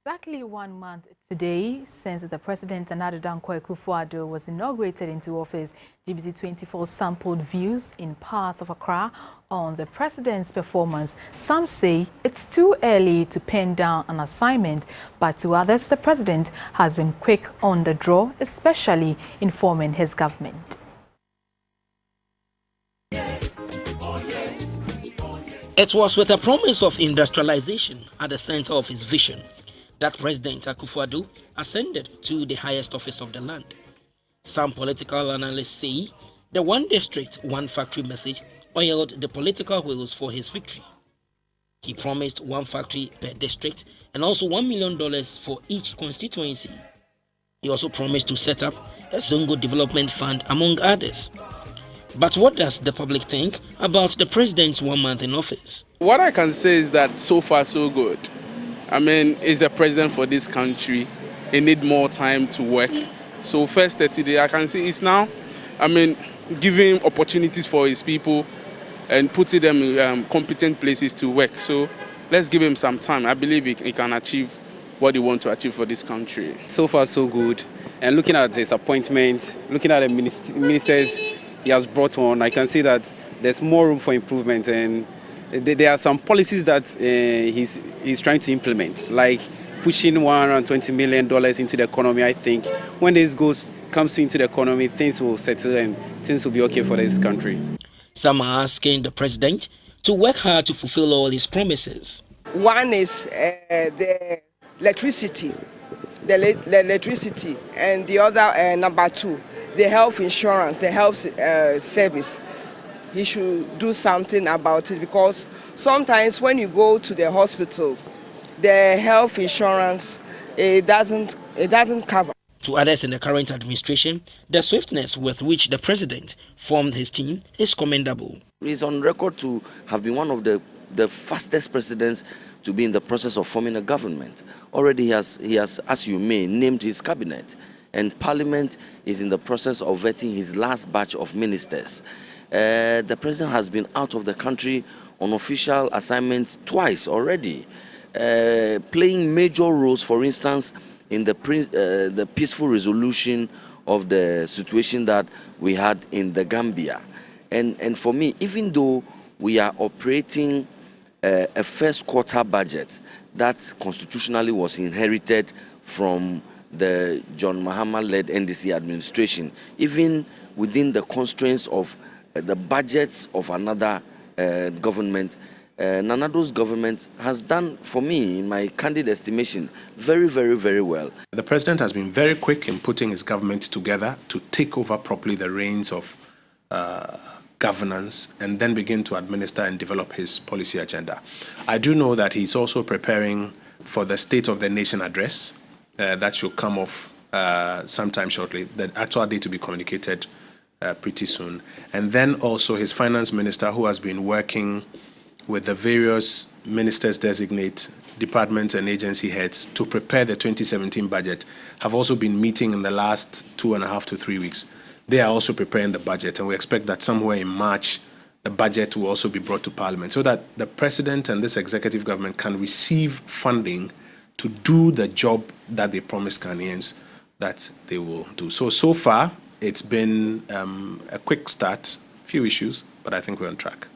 Exactly 1 month today since the President Nana Akufo-Addo was inaugurated into office, GBC24 sampled views in parts of Accra on the President's performance. Some say it's too early to pen down an assignment, but to others, the President has been quick on the draw, especially in forming his government. It was with a promise of industrialization at the center of his vision that President Akufo-Addo ascended to the highest office of the land. Some political analysts say the one district, one factory message oiled the political wheels for his victory. He promised one factory per district and also $1 million for each constituency. He also promised to set up a Zongo Development Fund, among others. But what does the public think about the president's 1 month in office? What I can say is that so far so good. I mean, he's the president for this country. He needs more time to work. So first 30 days, I can say it's now, giving opportunities for his people and putting them in competent places to work. So let's give him some time. I believe he can achieve what he wants to achieve for this country. So far so good. And looking at his appointments, looking at the ministers he has brought on, I can see that there's more room for improvement, and there are some policies that he's trying to implement, like pushing $120 million into the economy. I think when this comes into the economy, things will settle and things will be okay for this country. Some are asking the president to work hard to fulfill all his promises. One is the electricity, and the other, number two, the health insurance, the health service. He should do something about it, because sometimes when you go to the hospital, the health insurance it doesn't cover. To others in the current administration, the swiftness with which the president formed his team is commendable. He's on record to have been one of the fastest presidents to be in the process of forming a government. Already he has, as you may, named his cabinet, and Parliament is in the process of vetting his last batch of ministers. The president has been out of the country on official assignments twice already, playing major roles, for instance, in the peaceful resolution of the situation that we had in the Gambia. And for me, even though we are operating a first quarter budget that constitutionally was inherited from the John Mahama-led NDC administration, even within the constraints of the budgets of another government, Nana Akufo-Addo's government has done, for me, in my candid estimation, very, very, very well. The president has been very quick in putting his government together to take over properly the reins of governance and then begin to administer and develop his policy agenda. I do know that he's also preparing for the State of the Nation address that should come off sometime shortly. The actual date to be communicated pretty soon. And then also his finance minister, who has been working with the various ministers designate, departments and agency heads to prepare the 2017 budget, have also been meeting in the last 2.5 to 3 weeks. They are also preparing the budget, and we expect that somewhere in March, the budget will also be brought to Parliament so that the president and this executive government can receive funding to do the job that they promised Ghanaians that they will do. So far, it's been a quick start, few issues, but I think we're on track.